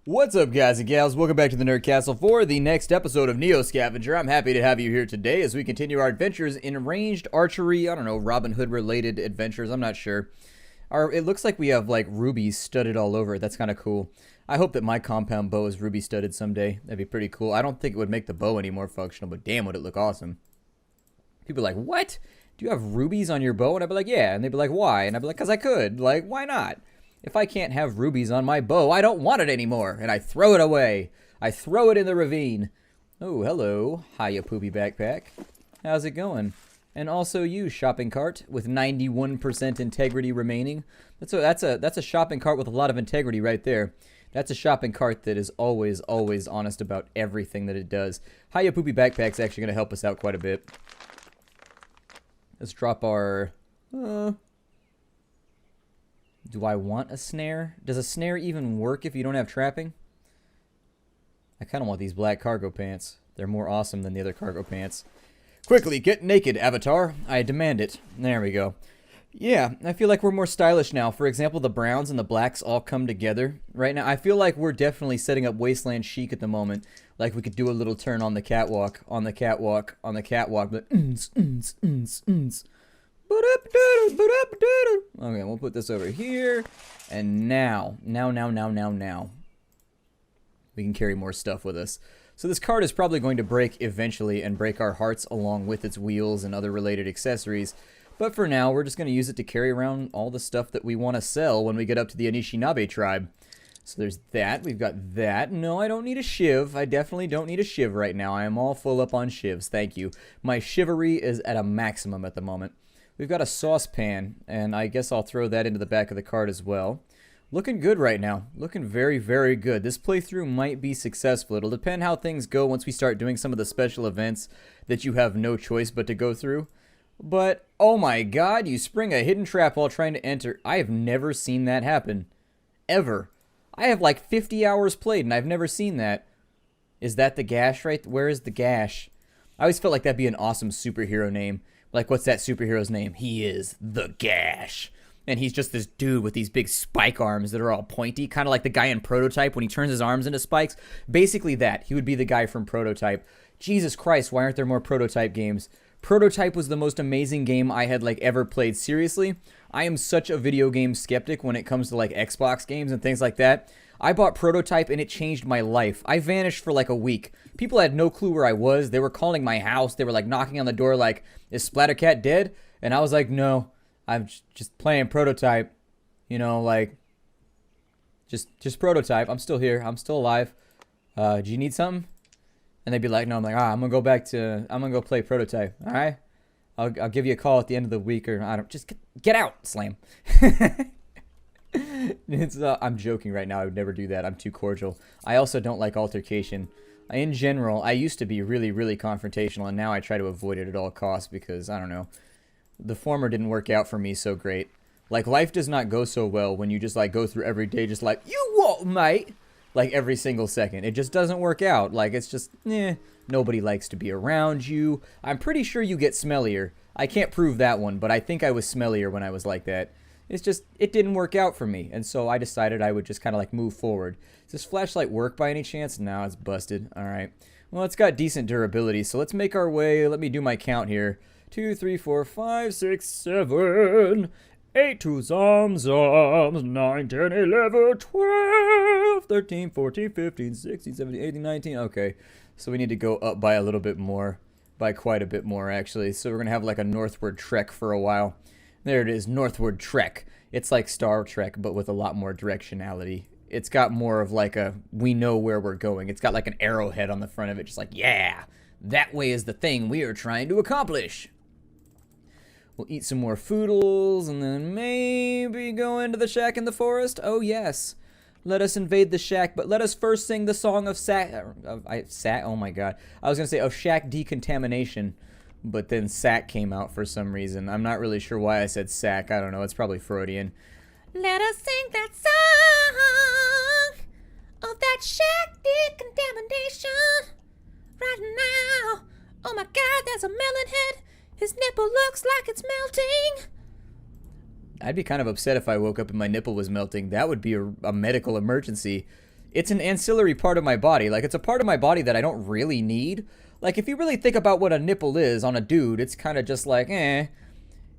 What's up, guys and gals? Welcome back to the Nerd Castle for the next episode of Neo Scavenger. I'm happy to have you here today as we continue our adventures in ranged archery, I don't know, Robin Hood related adventures, I'm not sure. It looks like we have like rubies studded all over it. That's kind of cool. I hope that my compound bow is ruby studded someday. That'd be pretty cool. I don't think it would make the bow any more functional, but damn, would it look awesome. People are like, what? Do you have rubies on your bow? And I'd be like, yeah. And they'd be like, why? And I'd be like, because I could. Like, why not? If I can't have rubies on my bow, I don't want it anymore. And I throw it away. I throw it in the ravine. Oh, hello. Hiya, poopy backpack. How's it going? And also you, shopping cart, with 91% integrity remaining. That's a shopping cart with a lot of integrity right there. That's a shopping cart that is always, always honest about everything that it does. Hiya, poopy backpack's actually going to help us out quite a bit. Let's drop our... Do I want a snare? Does a snare even work if you don't have trapping? I kind of want these black cargo pants. They're more awesome than the other cargo pants. Quickly, get naked, Avatar. I demand it. There we go. Yeah, I feel like we're more stylish now. For example, the browns and the blacks all come together right now. I feel like we're definitely setting up Wasteland chic at the moment. Like we could do a little turn on the catwalk, on the catwalk, on the catwalk. But okay, we'll put this over here. And now. We can carry more stuff with us. So this cart is probably going to break eventually and break our hearts along with its wheels and other related accessories. But for now, we're just going to use it to carry around all the stuff that we want to sell when we get up to the Anishinaabe tribe. So there's that. We've got that. No, I don't need a shiv. I definitely don't need a shiv right now. I am all full up on shivs. Thank you. My chivalry is at a maximum at the moment. We've got a saucepan, and I guess I'll throw that into the back of the cart as well. Looking good right now. Looking very, very good. This playthrough might be successful. It'll depend how things go once we start doing some of the special events that you have no choice but to go through. But, oh my god, you spring a hidden trap while trying to enter. I have never seen that happen. Ever. I have like 50 hours played, and I've never seen that. Is that the Gash right? Where is the Gash? I always felt like that'd be an awesome superhero name. Like, what's that superhero's name? He is the Gash. And he's just this dude with these big spike arms that are all pointy, kind of like the guy in Prototype when he turns his arms into spikes. Basically that. He would be the guy from Prototype. Jesus Christ, why aren't there more Prototype games? Prototype was the most amazing game I had, like, ever played. Seriously, I am such a video game skeptic when it comes to, like, Xbox games and things like that. I bought Prototype and it changed my life. I vanished for like a week. People had no clue where I was. They were calling my house. They were like knocking on the door like, is Splattercat dead? And I was like, no, I'm just playing Prototype. You know, like, just Prototype. I'm still here. I'm still alive. Do you need something? And they'd be like, no. I'm like, I'm going to go play Prototype. All right? I'll give you a call at the end of the week, or I don't, just get out, Slam. I'm joking right now. I would never do that. I'm too cordial. I also don't like altercation. In general, I used to be really, really confrontational, and now I try to avoid it at all costs because, I don't know, the former didn't work out for me so great. Like, life does not go so well when you just, like, go through every day just like, you what, mate? Like, every single second. It just doesn't work out. Like, it's just, nobody likes to be around you. I'm pretty sure you get smellier. I can't prove that one, but I think I was smellier when I was like that. It's just, it didn't work out for me, and so I decided I would just kind of like move forward. Does this flashlight work by any chance? No, it's busted. Alright. Well, it's got decent durability, so let's make our way. Let me do my count here. 2, 3, 4, 5, 6, 7, 8 to zoms, 9, 10, 11, 12, 13, 14, 15, 16, 17, 18, 19. Okay, so we need to go up by a little bit more. By quite a bit more, actually. So we're going to have like a northward trek for a while. There it is, Northward Trek. It's like Star Trek, but with a lot more directionality. It's got more of like a, we know where we're going. It's got like an arrowhead on the front of it, just like, yeah, that way is the thing we are trying to accomplish. We'll eat some more foodles, and then maybe go into the shack in the forest. Oh, yes. Let us invade the shack, but let us first sing the song of oh my god. I was going to say of shack decontamination. But then sack came out for some reason. I'm not really sure why I said sack. I don't know. It's probably Freudian. Let us sing that song of that shack decontamination right now. Oh my god, there's a melon head. His nipple looks like it's melting. I'd be kind of upset if I woke up and my nipple was melting. That would be a medical emergency. It's an ancillary part of my body. Like, it's a part of my body that I don't really need. Like, if you really think about what a nipple is on a dude, it's kind of just like, eh.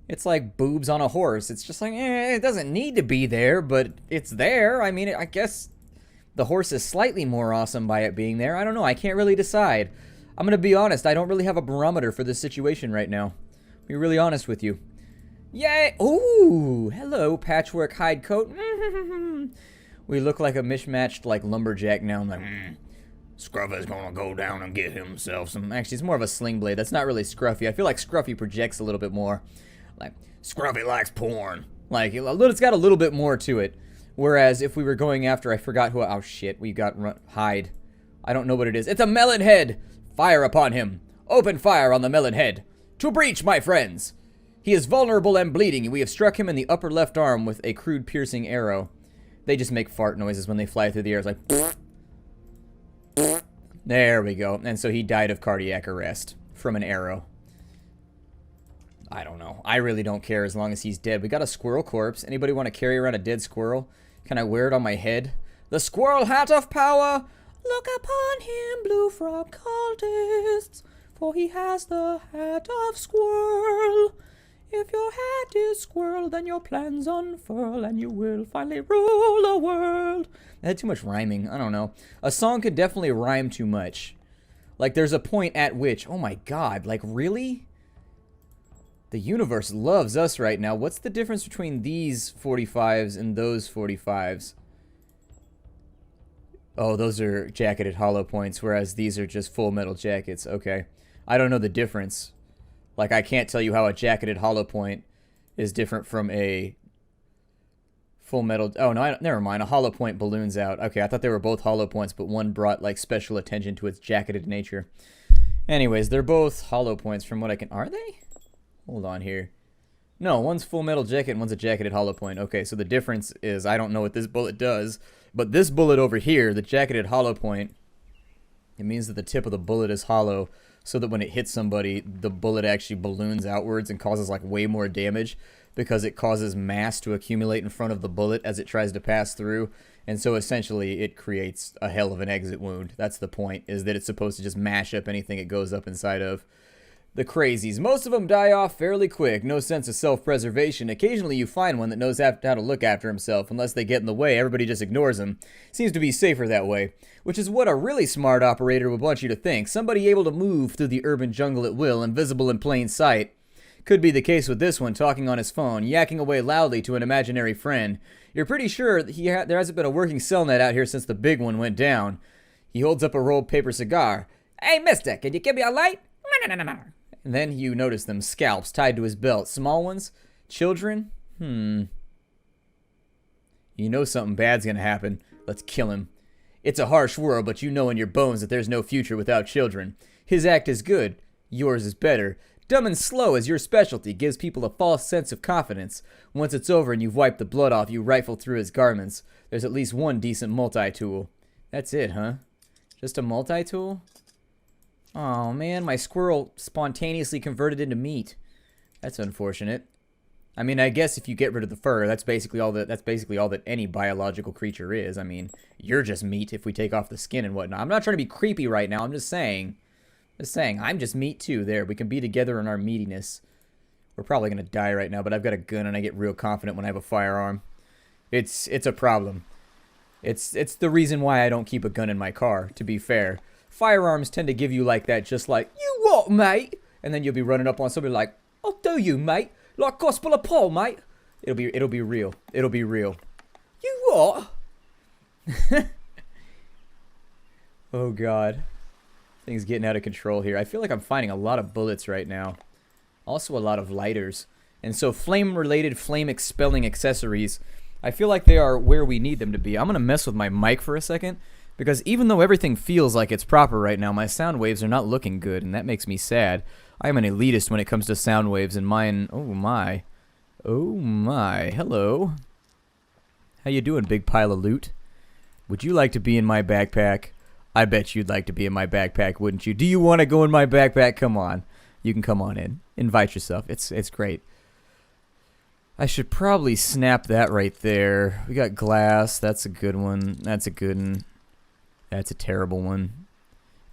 It's like boobs on a horse. It's just like, eh, it doesn't need to be there, but it's there. I mean, I guess the horse is slightly more awesome by it being there. I don't know. I can't really decide. I'm going to be honest. I don't really have a barometer for this situation right now. I'll be really honest with you. Yay! Ooh! Hello, patchwork hide coat. We look like a mismatched, like, lumberjack now. I'm like, Scruffy's gonna go down and get himself some... Actually, it's more of a sling blade. That's not really Scruffy. I feel like Scruffy projects a little bit more. Like, Scruffy likes porn. Like, it's got a little bit more to it. Whereas, if we were going after... I forgot who... Oh, shit. We got... Hide. I don't know what it is. It's a melon head! Fire upon him. Open fire on the melon head. To breach, my friends! He is vulnerable and bleeding. We have struck him in the upper left arm with a crude piercing arrow. They just make fart noises when they fly through the air. It's like... There we go. And so he died of cardiac arrest from an arrow. I don't know. I really don't care as long as he's dead. We got a squirrel corpse. Anybody want to carry around a dead squirrel? Can I wear it on my head? The squirrel hat of power! Look upon him, blue frog cultists, for he has the hat of squirrel. If your hat is squirrel, then your plans unfurl, and you will finally rule the world. I had too much rhyming. I don't know. A song could definitely rhyme too much. Like, there's a point at which... Oh, my God. Like, really? The universe loves us right now. What's the difference between these 45s and those 45s? Oh, those are jacketed hollow points, whereas these are just full metal jackets. Okay. I don't know the difference. Like, I can't tell you how a jacketed hollow point is different from a full metal... Oh, no, never mind. A hollow point balloons out. Okay, I thought they were both hollow points, but one brought, like, special attention to its jacketed nature. Anyways, they're both hollow points from what I can... Are they? Hold on here. No, one's full metal jacket and one's a jacketed hollow point. Okay, so the difference is I don't know what this bullet does, but this bullet over here, the jacketed hollow point, it means that the tip of the bullet is hollow, so that when it hits somebody, the bullet actually balloons outwards and causes like way more damage because it causes mass to accumulate in front of the bullet as it tries to pass through. And so essentially it creates a hell of an exit wound. That's the point, is that it's supposed to just mash up anything it goes up inside of. The crazies. Most of them die off fairly quick. No sense of self-preservation. Occasionally you find one that knows how to look after himself. Unless they get in the way, everybody just ignores him. Seems to be safer that way. Which is what a really smart operator would want you to think. Somebody able to move through the urban jungle at will, invisible in plain sight. Could be the case with this one, talking on his phone, yakking away loudly to an imaginary friend. You're pretty sure that there hasn't been a working cell net out here since the big one went down. He holds up a rolled paper cigar. Hey, mister, can you give me a light? And then you notice them, scalps tied to his belt. Small ones? Children? You know something bad's gonna happen. Let's kill him. It's a harsh world, but you know in your bones that there's no future without children. His act is good. Yours is better. Dumb and slow is your specialty. Gives people a false sense of confidence. Once it's over and you've wiped the blood off, you rifle through his garments. There's at least one decent multi-tool. That's it, huh? Just a multi-tool? Oh man, my squirrel spontaneously converted into meat. That's unfortunate. I mean, I guess if you get rid of the fur, that's basically all that any biological creature is. I mean, you're just meat if we take off the skin and whatnot. I'm not trying to be creepy right now. I'm just saying, I'm just meat too. There, we can be together in our meatiness. We're probably gonna die right now, but I've got a gun and I get real confident when I have a firearm. It's a problem. It's the reason why I don't keep a gun in my car, to be fair. Firearms tend to give you like that, just like, you what, mate? And then you'll be running up on somebody like, oh, do you, mate? Like gospel of Paul, mate? It'll be real. It'll be real. You what? Oh, God. Things getting out of control here. I feel like I'm finding a lot of bullets right now. Also a lot of lighters. And so flame-related, flame-expelling accessories, I feel like they are where we need them to be. I'm going to mess with my mic for a second. Because even though everything feels like it's proper right now, my sound waves are not looking good, and that makes me sad. I am an elitist when it comes to sound waves, and mine... Oh, my. Oh, my. Hello. How you doing, big pile of loot? Would you like to be in my backpack? I bet you'd like to be in my backpack, wouldn't you? Do you want to go in my backpack? Come on. You can come on in. Invite yourself. It's great. I should probably snap that right there. We got glass. That's a good one. That's a good one. That's a terrible one.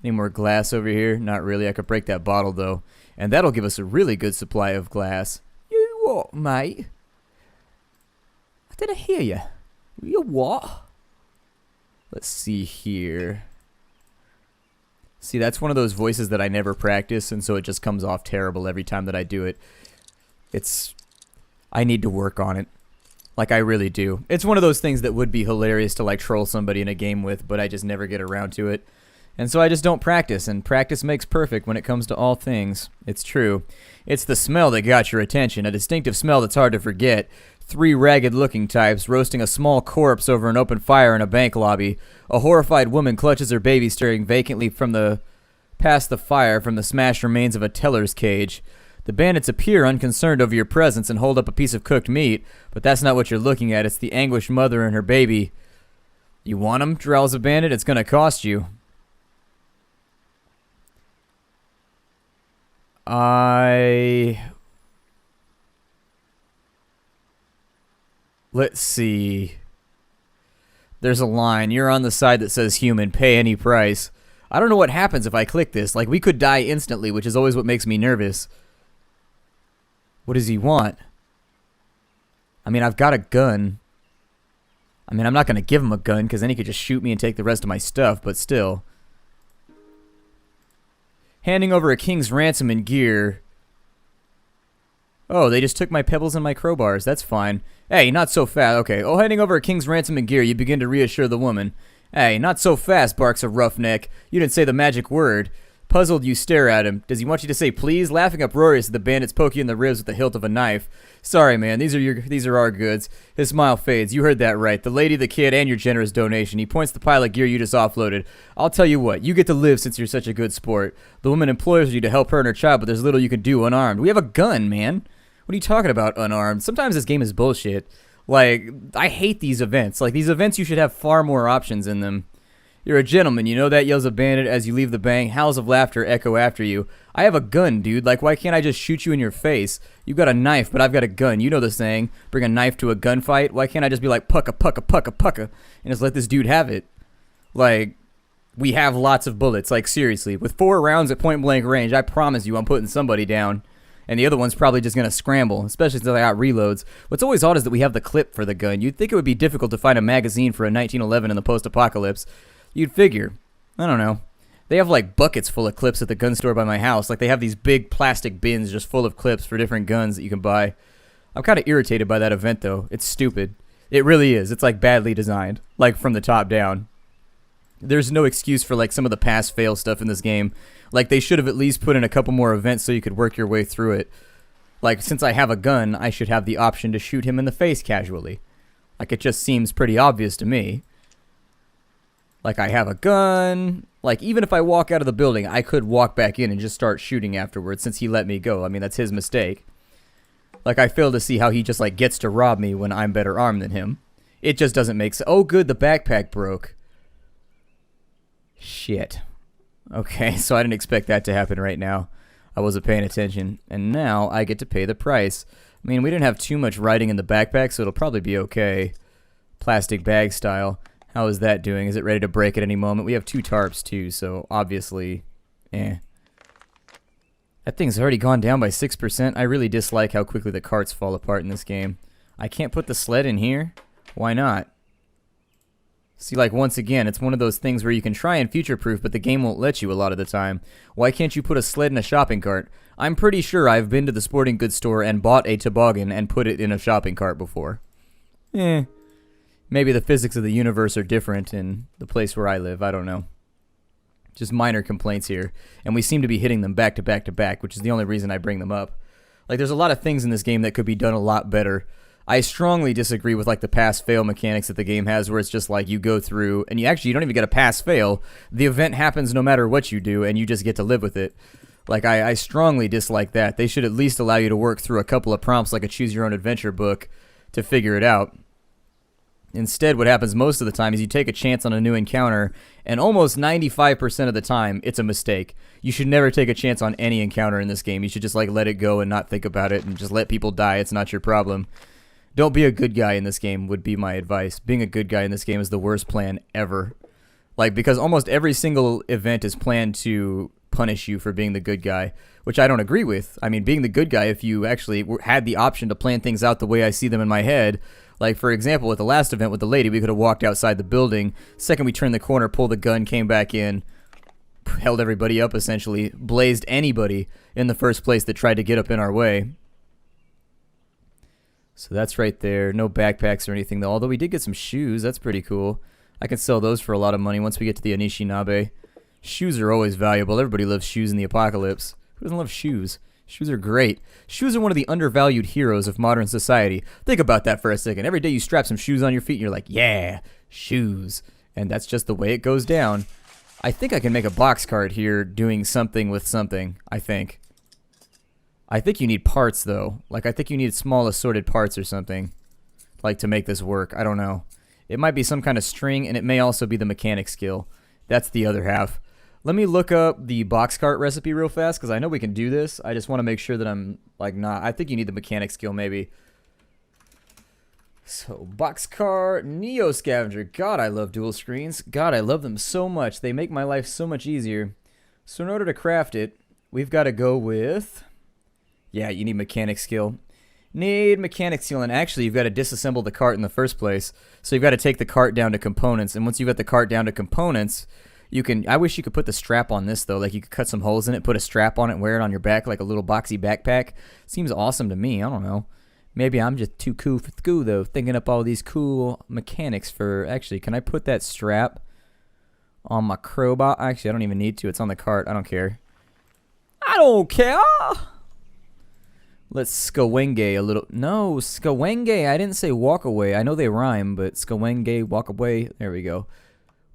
Any more glass over here? Not really. I could break that bottle, though. And that'll give us a really good supply of glass. You what, mate? I didn't hear you. You what? Let's see here. See, that's one of those voices that I never practice, and so it just comes off terrible every time that I do it. I need to work on it. Like, I really do. It's one of those things that would be hilarious to, like, troll somebody in a game with, but I just never get around to it. And so I just don't practice, and practice makes perfect when it comes to all things. It's true. It's the smell that got your attention, a distinctive smell that's hard to forget. 3 ragged-looking types roasting a small corpse over an open fire in a bank lobby. A horrified woman clutches her baby staring vacantly past the fire from the smashed remains of a teller's cage. The bandits appear unconcerned over your presence and hold up a piece of cooked meat, but that's not what you're looking at. It's the anguished mother and her baby. You want them, growls a bandit? It's going to cost you. Let's see. There's a line. You're on the side that says human. Pay any price. I don't know what happens if I click this. Like, we could die instantly, which is always what makes me nervous. What does he want? I mean, I've got a gun. I mean, I'm not going to give him a gun, because then he could just shoot me and take the rest of my stuff, but still. Handing over a king's ransom and gear. Oh, they just took my pebbles and my crowbars. That's fine. Hey, not so fast. Okay. Oh, handing over a king's ransom and gear, you begin to reassure the woman. Hey, not so fast, barks a roughneck. You didn't say the magic word. Puzzled, you stare at him. Does he want you to say please? Laughing uproarious, the bandits poke you in the ribs with the hilt of a knife. Sorry, man. These are our goods. His smile fades. You heard that right. The lady, the kid, and your generous donation. He points the pile of gear you just offloaded. I'll tell you what. You get to live since you're such a good sport. The woman implores you to help her and her child, but there's little you can do unarmed. We have a gun, man. What are you talking about, unarmed? Sometimes this game is bullshit. Like, I hate these events. Like, these events, you should have far more options in them. You're a gentleman, you know that, yells a bandit as you leave the bank. Howls of laughter echo after you. I have a gun, dude. Like, why can't I just shoot you in your face? You've got a knife, but I've got a gun. You know the saying, bring a knife to a gunfight. Why can't I just be like, pucka, pucka, pucka, pucka, and just let this dude have it? Like, we have lots of bullets. Like, seriously. With 4 rounds at point-blank range, I promise you I'm putting somebody down. And the other one's probably just going to scramble, especially since I got reloads. What's always odd is that we have the clip for the gun. You'd think it would be difficult to find a magazine for a 1911 in the post-apocalypse. You'd figure. I don't know. They have like buckets full of clips at the gun store by my house. Like they have these big plastic bins just full of clips for different guns that you can buy. I'm kind of irritated by that event though. It's stupid. It really is. It's like badly designed. Like from the top down. There's no excuse for like some of the pass-fail stuff in this game. Like they should have at least put in a couple more events so you could work your way through it. Like since I have a gun, I should have the option to shoot him in the face casually. Like it just seems pretty obvious to me. Like, I have a gun. Like, even if I walk out of the building, I could walk back in and just start shooting afterwards since he let me go. I mean, that's his mistake. Like, I fail to see how he just, like, gets to rob me when I'm better armed than him. It just doesn't make sense. Oh, good, the backpack broke. Shit. Okay, so I didn't expect that to happen right now. I wasn't paying attention. And now I get to pay the price. I mean, we didn't have too much writing in the backpack, so it'll probably be okay. Plastic bag style. How is that doing? Is it ready to break at any moment? We have 2 tarps, too, so obviously, That thing's already gone down by 6%. I really dislike how quickly the carts fall apart in this game. I can't put the sled in here? Why not? See, like, once again, it's one of those things where you can try and future-proof, but the game won't let you a lot of the time. Why can't you put a sled in a shopping cart? I'm pretty sure I've been to the sporting goods store and bought a toboggan and put it in a shopping cart before. Maybe the physics of the universe are different in the place where I live. I don't know. Just minor complaints here. And we seem to be hitting them back to back to back, which is the only reason I bring them up. Like, there's a lot of things in this game that could be done a lot better. I strongly disagree with, like, the pass-fail mechanics that the game has, where it's just, like, you go through, and you don't even get a pass-fail. The event happens no matter what you do, and you just get to live with it. Like, I strongly dislike that. They should at least allow you to work through a couple of prompts, like a choose-your-own-adventure book, to figure it out. Instead, what happens most of the time is you take a chance on a new encounter, and almost 95% of the time, it's a mistake. You should never take a chance on any encounter in this game. You should just, like, let it go and not think about it, and just let people die. It's not your problem. Don't be a good guy in this game would be my advice. Being a good guy in this game is the worst plan ever. Like, because almost every single event is planned to punish you for being the good guy, which I don't agree with. I mean, being the good guy, if you actually had the option to plan things out the way I see them in my head, like, for example, with the last event with the lady, we could have walked outside the building. Second we turned the corner, pulled the gun, came back in, held everybody up, essentially, blazed anybody in the first place that tried to get up in our way. So that's right there. No backpacks or anything, though. Although we did get some shoes. That's pretty cool. I can sell those for a lot of money once we get to the Anishinaabe. Shoes are always valuable. Everybody loves shoes in the apocalypse. Who doesn't love shoes? Shoes are great. Shoes are one of the undervalued heroes of modern society. Think about that for a second. Every day you strap some shoes on your feet and you're like, yeah, shoes. And that's just the way it goes down. I think I can make a box cart here doing something with something, I think. I think you need parts, though. Like, I think you need small assorted parts or something, like, to make this work. I don't know. It might be some kind of string, and it may also be the mechanic skill. That's the other half. Let me look up the box cart recipe real fast, because I know we can do this. I just want to make sure that I'm, like, not... I think you need the mechanic skill, maybe. So, box cart, Neo Scavenger. God, I love dual screens. God, I love them so much. They make my life so much easier. So, in order to craft it, we've got to go with... Yeah, you need mechanic skill. Need mechanic skill, and actually you've got to disassemble the cart in the first place. So you've got to take the cart down to components, and once you've got the cart down to components, you can... I wish you could put the strap on this, though. Like, you could cut some holes in it, put a strap on it, and wear it on your back like a little boxy backpack. Seems awesome to me. I don't know. Maybe I'm just too cool for school, though, thinking up all these cool mechanics for... Actually, can I put that strap on my crowbar? Actually, I don't even need to. It's on the cart. I don't care. I don't care! Let's scavenge a little. No, scavenge. I didn't say walk away. I know they rhyme, but scavenge, walk away. There we go.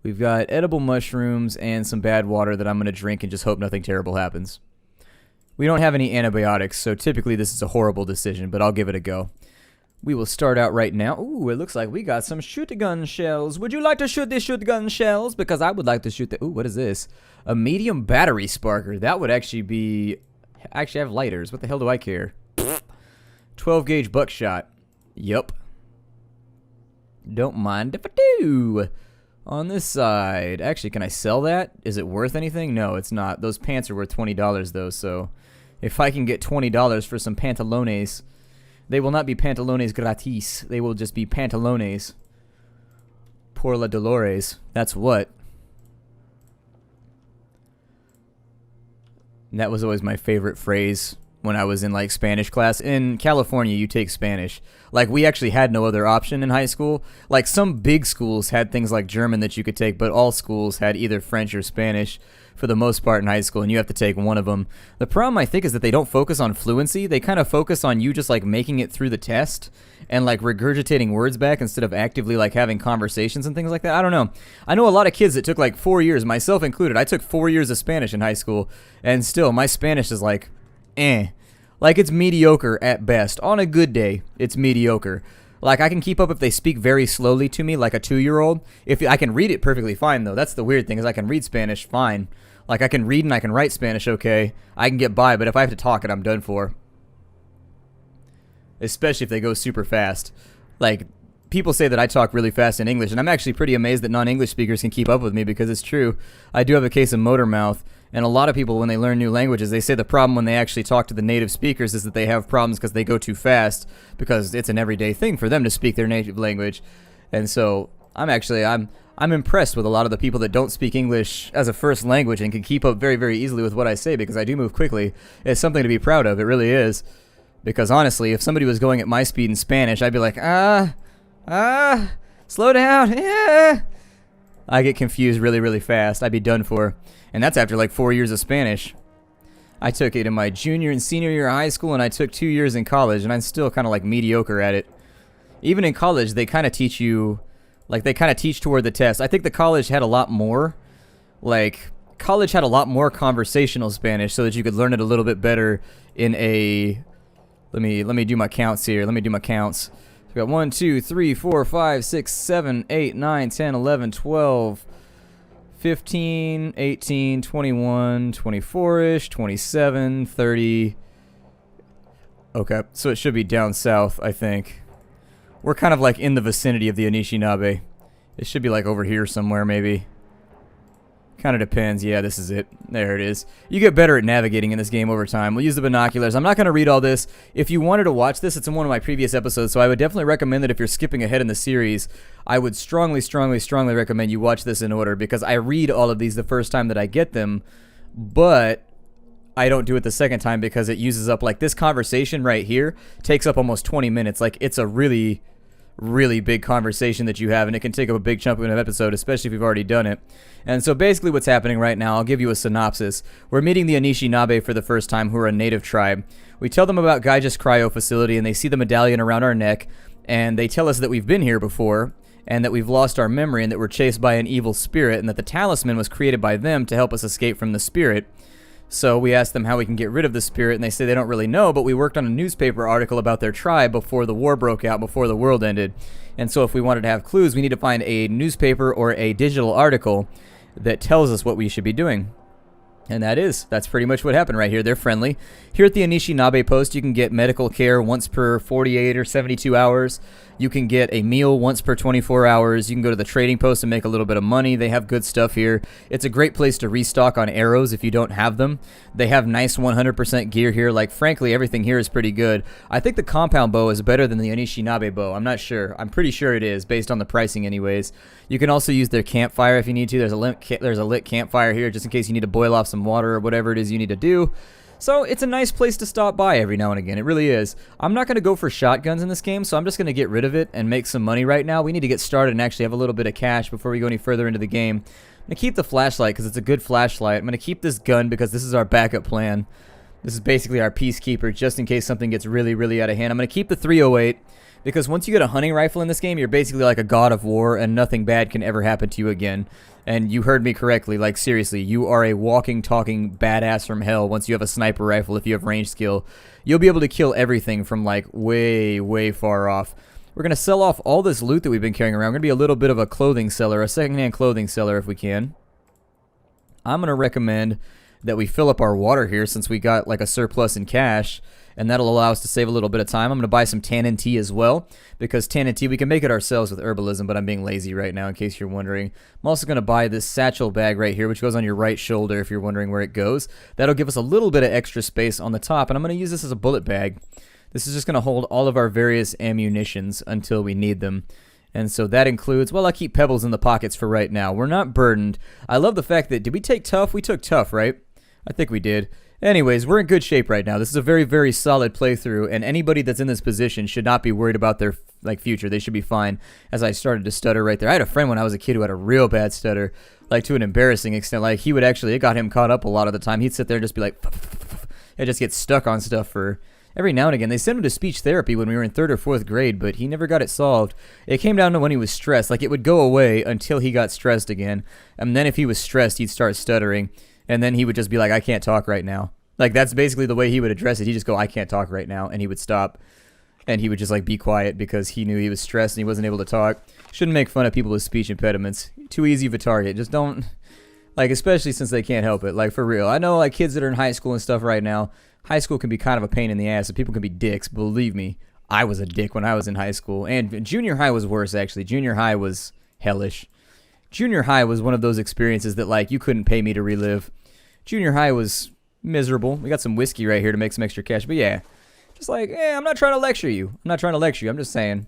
We've got edible mushrooms and some bad water that I'm going to drink and just hope nothing terrible happens. We don't have any antibiotics, so typically this is a horrible decision, but I'll give it a go. We will start out right now. Ooh, it looks like we got some shoot-gun shells. Would you like to shoot these shoot-gun shells? Because I would like to shoot the... Ooh, what is this? A medium battery sparker. That would actually be... Actually, I have lighters. What the hell do I care? 12 gauge buckshot. Yup. Don't mind if I do. On this side. Actually, can I sell that? Is it worth anything? No, it's not. Those pants are worth $20 though, so if I can get $20 for some pantalones, they will not be pantalones gratis. They will just be pantalones. Por la Dolores. That's what. And that was always my favorite phrase when I was in, like, Spanish class. In California, you take Spanish. Like, we actually had no other option in high school. Like, some big schools had things like German that you could take, but all schools had either French or Spanish for the most part in high school, and you have to take one of them. The problem, I think, is that they don't focus on fluency. They kind of focus on you just, like, making it through the test and, like, regurgitating words back instead of actively, like, having conversations and things like that. I don't know. I know a lot of kids that took, like, 4 years, myself included. I took 4 years of Spanish in high school, and still, my Spanish is, like... Like, it's mediocre at best. On a good day, it's mediocre. Like, I can keep up if they speak very slowly to me, like a 2-year-old. If I can read it perfectly fine, though. That's the weird thing, is I can read Spanish fine. Like, I can read and I can write Spanish okay. I can get by, but if I have to talk it, I'm done for. Especially if they go super fast. Like, people say that I talk really fast in English, and I'm actually pretty amazed that non-English speakers can keep up with me, because it's true. I do have a case of motor mouth. And a lot of people, when they learn new languages, they say the problem when they actually talk to the native speakers is that they have problems because they go too fast, because it's an everyday thing for them to speak their native language. And so I'm impressed with a lot of the people that don't speak English as a first language and can keep up very, very easily with what I say, because I do move quickly. It's something to be proud of. It really is. Because honestly, if somebody was going at my speed in Spanish, I'd be like, slow down. Yeah. I get confused really, really fast. I'd be done for. And that's after like 4 years of Spanish. I took it in my junior and senior year of high school, and I took 2 years in college, and I'm still kind of like mediocre at it. Even in college, they kind of teach you, like, they kind of teach toward the test. I think the college had a lot more, like, college had a lot more conversational Spanish so that you could learn it a little bit better in a, let me do my counts here. Let me do my counts. So we got 1, 2, 3, 4, 5, 6, 7, 8, 9, 10, 11, 12, 15, 18, 21, 24-ish, 27, 30. Okay, so it should be down south, I think. We're kind of like in the vicinity of the Anishinaabe. It should be like over here somewhere, maybe. Kind of depends. Yeah, this is it. There it is. You get better at navigating in this game over time. We'll use the binoculars. I'm not going to read all this. If you wanted to watch this, it's in one of my previous episodes, so I would definitely recommend that if you're skipping ahead in the series, I would strongly, strongly, strongly recommend you watch this in order, because I read all of these the first time that I get them, but I don't do it the second time because it uses up, like, this conversation right here takes up almost 20 minutes. Like, it's a really big conversation that you have, and it can take up a big chunk of an episode, especially if you've already done it. And so basically what's happening right now, I'll give you a synopsis. We're meeting the Anishinaabe for the first time, who are a native tribe. We tell them about Gaija's cryo facility, and they see the medallion around our neck, and they tell us that we've been here before, and that we've lost our memory, and that we're chased by an evil spirit, and that the talisman was created by them to help us escape from the spirit. So we asked them how we can get rid of the spirit, and they say they don't really know, but we worked on a newspaper article about their tribe before the war broke out, before the world ended. And so if we wanted to have clues, we need to find a newspaper or a digital article that tells us what we should be doing. And that's pretty much what happened right here. They're friendly. Here at the Anishinaabe post, you can get medical care once per 48 or 72 hours. You can get a meal once per 24 hours. You can go to the trading post and make a little bit of money. They have good stuff here. It's a great place to restock on arrows if you don't have them. They have nice 100% gear here. Like, frankly, everything here is pretty good. I think the compound bow is better than the Anishinaabe bow. I'm not sure. I'm pretty sure it is, based on the pricing anyways. You can also use their campfire if you need to. There's a lit campfire here just in case you need to boil off some water or whatever it is you need to do. So it's a nice place to stop by every now and again. It really is. I'm not going to go for shotguns in this game, so I'm just going to get rid of it and make some money right now. We need to get started and actually have a little bit of cash before we go any further into the game. I'm going to keep the flashlight because it's a good flashlight. I'm going to keep this gun because this is our backup plan. This is basically our peacekeeper just in case something gets really, really out of hand. I'm going to keep the 308 because once you get a hunting rifle in this game, you're basically like a god of war and nothing bad can ever happen to you again. And you heard me correctly, like seriously, you are a walking, talking badass from hell once you have a sniper rifle. If you have range skill, you'll be able to kill everything from like way, way far off. We're going to sell off all this loot that we've been carrying around. We're going to be a little bit of a clothing seller, a secondhand clothing seller if we can. I'm going to recommend that we fill up our water here since we got like a surplus in cash, and that'll allow us to save a little bit of time. I'm going to buy some tannin tea as well, because tannin tea, we can make it ourselves with herbalism, but I'm being lazy right now in case you're wondering. I'm also going to buy this satchel bag right here, which goes on your right shoulder if you're wondering where it goes. That'll give us a little bit of extra space on the top, and I'm going to use this as a bullet bag. This is just going to hold all of our various ammunitions until we need them. And so that includes, well, I'll keep pebbles in the pockets for right now. We're not burdened. I love the fact that, did we take tough? We took tough, right? I think we did. Anyways, we're in good shape right now. This is a very, very solid playthrough, and anybody that's in this position should not be worried about their future. They should be fine. As I started to stutter right there. I had a friend when I was a kid who had a real bad stutter, like to an embarrassing extent. Like he would actually, it got him caught up a lot of the time. He'd sit there and just be like, and just get stuck on stuff for every now and again. They sent him to speech therapy when we were in 3rd or 4th grade, but he never got it solved. It came down to when he was stressed. Like it would go away until he got stressed again, and then if he was stressed, he'd start stuttering. And then he would just be like, I can't talk right now. Like, that's basically the way he would address it. He'd just go, I can't talk right now. And he would stop. And he would just, like, be quiet because he knew he was stressed and he wasn't able to talk. Shouldn't make fun of people with speech impediments. Too easy of a target. Just don't, like, especially since they can't help it. Like, for real. I know, like, kids that are in high school and stuff right now, high school can be kind of a pain in the ass. And people can be dicks. Believe me, I was a dick when I was in high school. And junior high was worse, actually. Junior high was hellish. Junior high was one of those experiences that, like, you couldn't pay me to relive. Junior high was miserable. We got some whiskey right here to make some extra cash. But yeah, just like, I'm not trying to lecture you. I'm not trying to lecture you. I'm just saying,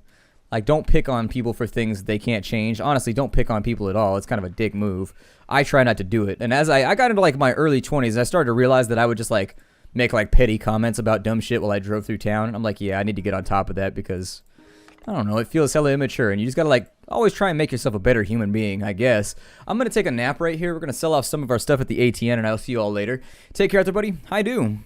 like, don't pick on people for things they can't change. Honestly, don't pick on people at all. It's kind of a dick move. I try not to do it. And as I got into, like, my early 20s, I started to realize that I would just, like, make, like, petty comments about dumb shit while I drove through town. And I'm like, yeah, I need to get on top of that because, I don't know, it feels hella immature. And you just gotta, like, always try and make yourself a better human being, I guess. I'm going to take a nap right here. We're going to sell off some of our stuff at the ATM, and I'll see you all later. Take care, everybody. Hi, do.